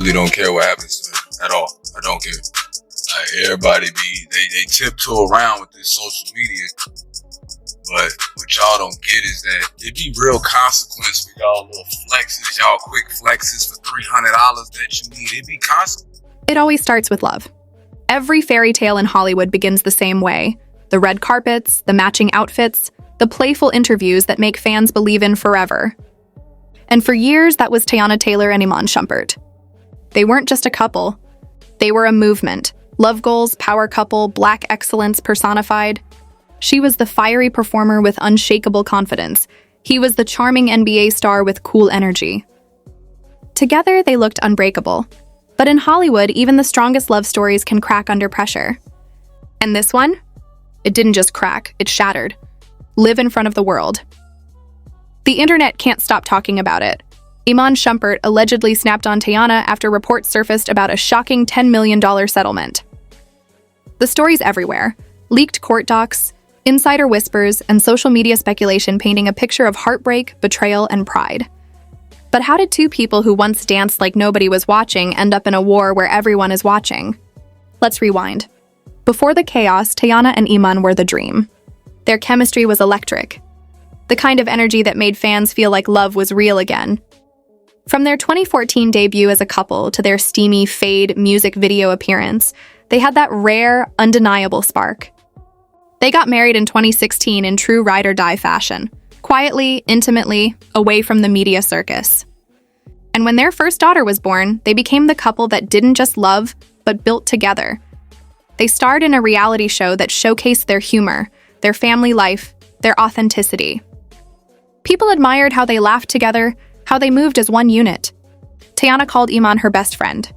really don't care what happens to her at all. I don't care. Like, everybody they tiptoe around with this social media. But what y'all don't get is that it be real consequence for y'all little flexes, y'all quick flexes for $300 that you need. It be consequence. It always starts with love. Every fairy tale in Hollywood begins the same way. The red carpets, the matching outfits, the playful interviews that make fans believe in forever. And for years, that was Teyana Taylor and Iman Shumpert. They weren't just a couple. They were a movement. Love goals, power couple, black excellence personified. She was the fiery performer with unshakable confidence. He was the charming NBA star with cool energy. Together, they looked unbreakable. But in Hollywood, even the strongest love stories can crack under pressure. And this one? It didn't just crack, it shattered. Live in front of the world. The internet can't stop talking about it. Iman Shumpert allegedly snapped on Teyana after reports surfaced about a shocking $10 million settlement. The story's everywhere. Leaked court docs, insider whispers, and social media speculation painting a picture of heartbreak, betrayal, and pride. But how did two people who once danced like nobody was watching end up in a war where everyone is watching? Let's rewind. Before the chaos, Teyana and Iman were the dream. Their chemistry was electric. The kind of energy that made fans feel like love was real again. From their 2014 debut as a couple to their steamy Fade music video appearance, they had that rare, undeniable spark. They got married in 2016 in true ride-or-die fashion, quietly, intimately, away from the media circus. And when their first daughter was born, they became the couple that didn't just love, but built together. They starred in a reality show that showcased their humor, their family life, their authenticity. People admired how they laughed together, how they moved as one unit. Teyana called Iman her best friend.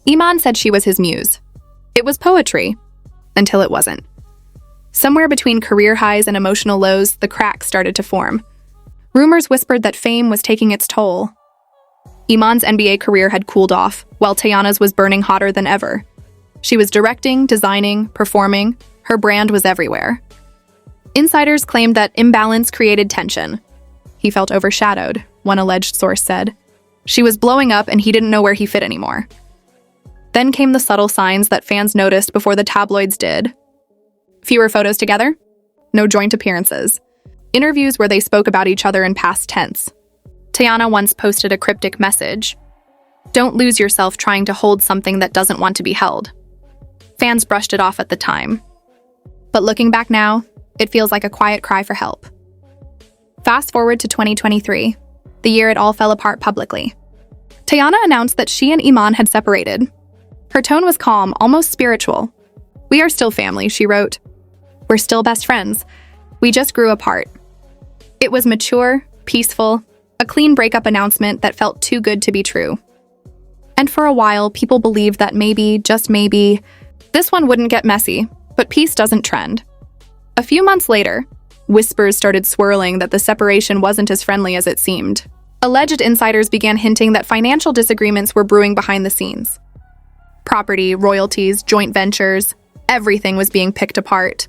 Iman said she was his muse. It was poetry, until it wasn't. Somewhere between career highs and emotional lows, the cracks started to form. Rumors whispered that fame was taking its toll. Iman's NBA career had cooled off, while Teyana's was burning hotter than ever. She was directing, designing, performing. Her brand was everywhere. Insiders claimed that imbalance created tension. He felt overshadowed, one alleged source said. She was blowing up and he didn't know where he fit anymore. Then came the subtle signs that fans noticed before the tabloids did. Fewer photos together, no joint appearances. Interviews where they spoke about each other in past tense. Teyana once posted a cryptic message. Don't lose yourself trying to hold something that doesn't want to be held. Fans brushed it off at the time. But looking back now, it feels like a quiet cry for help. Fast forward to 2023, the year it all fell apart publicly. Teyana announced that she and Iman had separated. Her tone was calm, almost spiritual. We are still family, she wrote. We're still best friends. We just grew apart. It was mature, peaceful, a clean breakup announcement that felt too good to be true. And for a while, people believed that maybe, just maybe, this one wouldn't get messy, but peace doesn't trend. A few months later, whispers started swirling that the separation wasn't as friendly as it seemed. Alleged insiders began hinting that financial disagreements were brewing behind the scenes. Property, royalties, joint ventures, everything was being picked apart.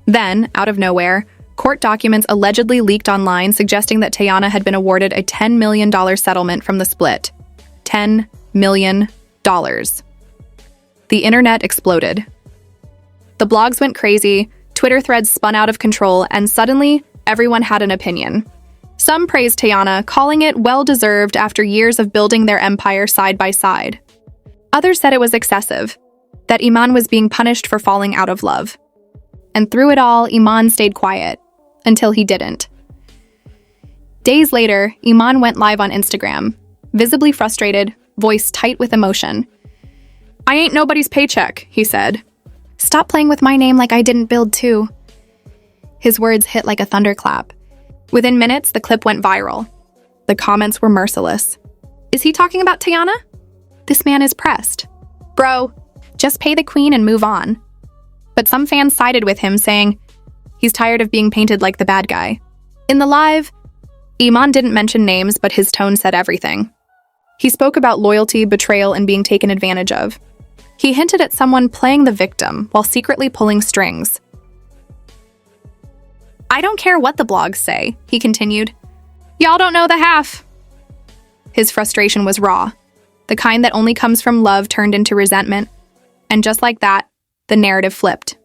Then, out of nowhere, court documents allegedly leaked online suggesting that Teyana had been awarded a $10 million settlement from the split. $10 million. The internet exploded. The blogs went crazy, Twitter threads spun out of control, and suddenly, everyone had an opinion. Some praised Teyana, calling it well-deserved after years of building their empire side by side. Others said it was excessive, that Iman was being punished for falling out of love. And through it all, Iman stayed quiet, until he didn't. Days later, Iman went live on Instagram, visibly frustrated, voice tight with emotion. I ain't nobody's paycheck, he said. Stop playing with my name like I didn't build too. His words hit like a thunderclap. Within minutes, the clip went viral. The comments were merciless. Is he talking about Teyana? This man is pressed. Bro, just pay the queen and move on. But some fans sided with him, saying he's tired of being painted like the bad guy. In the live, Iman didn't mention names, but his tone said everything. He spoke about loyalty, betrayal, and being taken advantage of. He hinted at someone playing the victim while secretly pulling strings. I don't care what the blogs say, he continued. Y'all don't know the half. His frustration was raw. the kind that only comes from love turned into resentment. And just like that, the narrative flipped.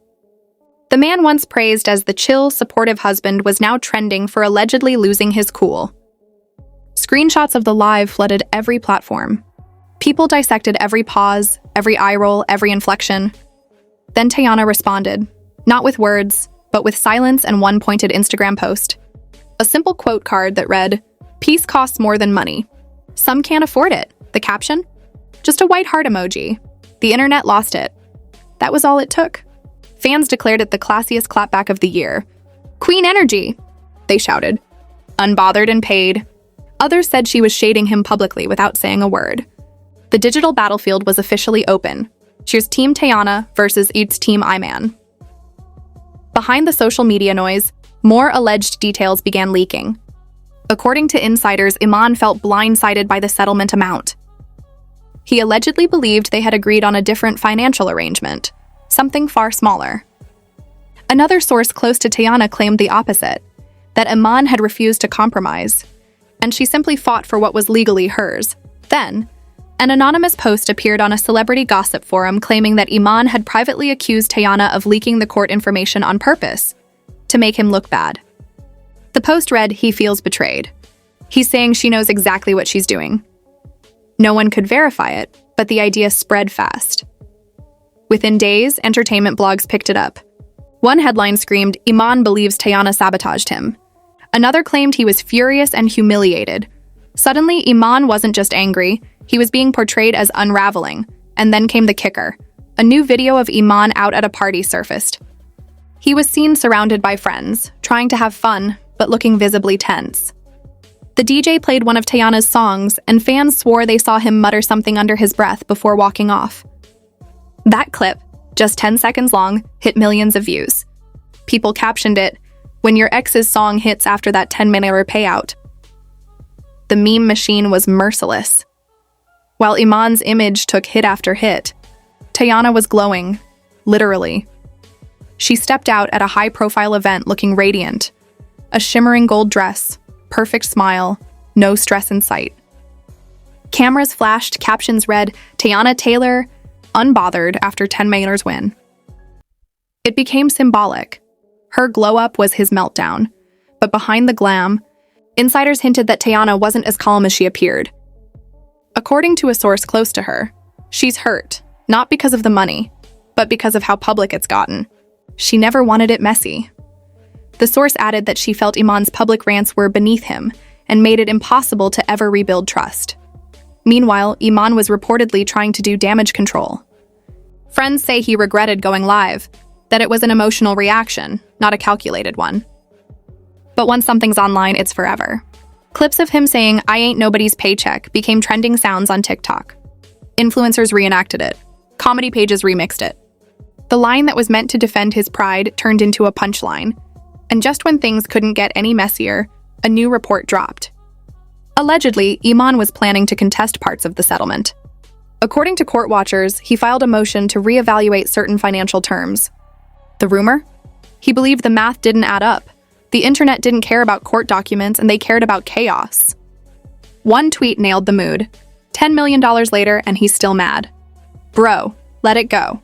The man once praised as the chill, supportive husband was now trending for allegedly losing his cool. Screenshots of the live flooded every platform. People dissected every pause, every eye roll, every inflection. Then Teyana responded, not with words, but with silence and one pointed Instagram post. A simple quote card that read, "Peace costs more than money. Some can't afford it." The caption? Just a white heart emoji. The internet lost it. That was all it took. Fans declared it the classiest clapback of the year. "Queen energy," they shouted. Unbothered and paid. Others said she was shading him publicly without saying a word. The digital battlefield was officially open. Cheers Team Teyana versus its Team Iman. Behind the social media noise, more alleged details began leaking. According to insiders, Iman felt blindsided by the settlement amount. He allegedly believed they had agreed on a different financial arrangement, something far smaller. Another source close to Teyana claimed the opposite, that Iman had refused to compromise, and she simply fought for what was legally hers. Then, an anonymous post appeared on a celebrity gossip forum claiming that Iman had privately accused Teyana of leaking the court information on purpose, to make him look bad. The post read, "He feels betrayed. He's saying she knows exactly what she's doing." No one could verify it, but the idea spread fast. Within days, entertainment blogs picked it up. One headline screamed, "Iman believes Teyana sabotaged him." Another claimed he was furious and humiliated. Suddenly, Iman wasn't just angry, he was being portrayed as unraveling. And then came the kicker. A new video of Iman out at a party surfaced. He was seen surrounded by friends, trying to have fun, but looking visibly tense. The DJ played one of Teyana's songs, and fans swore they saw him mutter something under his breath before walking off. That clip, just 10 seconds long, hit millions of views. People captioned it, "When your ex's song hits after that 10-minute payout." The meme machine was merciless. While Iman's image took hit after hit, Teyana was glowing, literally. She stepped out at a high-profile event looking radiant. A shimmering gold dress, perfect smile, no stress in sight. Cameras flashed, captions read, "Teyana Taylor, unbothered after 10-minute win." It became symbolic. Her glow-up was his meltdown. But behind the glam, insiders hinted that Teyana wasn't as calm as she appeared. According to a source close to her, she's hurt, not because of the money, but because of how public it's gotten. She never wanted it messy. The source added that she felt Iman's public rants were beneath him and made it impossible to ever rebuild trust. Meanwhile, Iman was reportedly trying to do damage control. Friends say he regretted going live, that it was an emotional reaction, not a calculated one. But once something's online, it's forever. Clips of him saying, "I ain't nobody's paycheck," became trending sounds on TikTok. Influencers reenacted it. Comedy pages remixed it. The line that was meant to defend his pride turned into a punchline. And just when things couldn't get any messier, a new report dropped. Allegedly, Iman was planning to contest parts of the settlement. According to court watchers, he filed a motion to reevaluate certain financial terms. The rumor? He believed the math didn't add up. The internet didn't care about court documents, and they cared about chaos. One tweet nailed the mood. $10 million later, and he's still mad. Bro, let it go.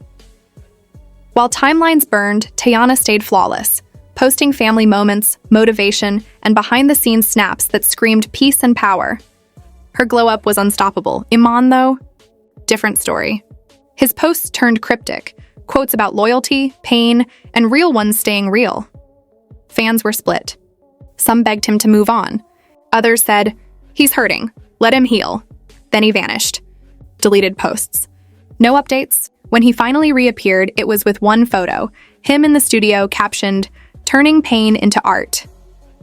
While timelines burned, Teyana stayed flawless, posting family moments, motivation, and behind-the-scenes snaps that screamed peace and power. Her glow-up was unstoppable. Iman, though? Different story. His posts turned cryptic, quotes about loyalty, pain, and real ones staying real. Fans were split. Some begged him to move on. Others said, "He's hurting. Let him heal." Then he vanished. Deleted posts. No updates. When he finally reappeared, it was with one photo, him in the studio captioned, "Turning pain into art."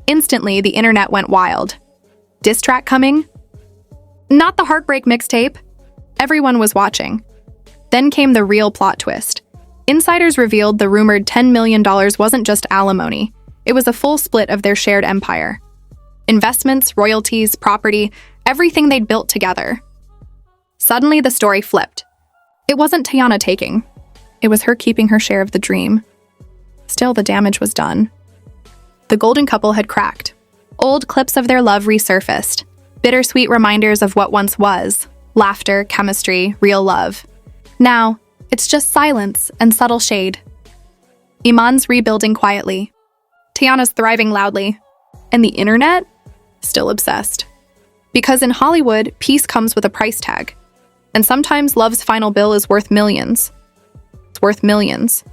Instantly, the internet went wild. Diss track coming? Not the heartbreak mixtape. Everyone was watching. Then came the real plot twist. Insiders revealed the rumored $10 million wasn't just alimony. It was a full split of their shared empire. Investments, royalties, property, everything they'd built together. Suddenly, the story flipped. It wasn't Teyana taking. It was her keeping her share of the dream. Still, the damage was done. The golden couple had cracked. Old clips of their love resurfaced. Bittersweet reminders of what once was. Laughter, chemistry, real love. Now, it's just silence and subtle shade. Iman's rebuilding quietly. Teyana's thriving loudly. And the internet? Still obsessed. Because in Hollywood, peace comes with a price tag. And sometimes love's final bill is worth millions. It's worth millions.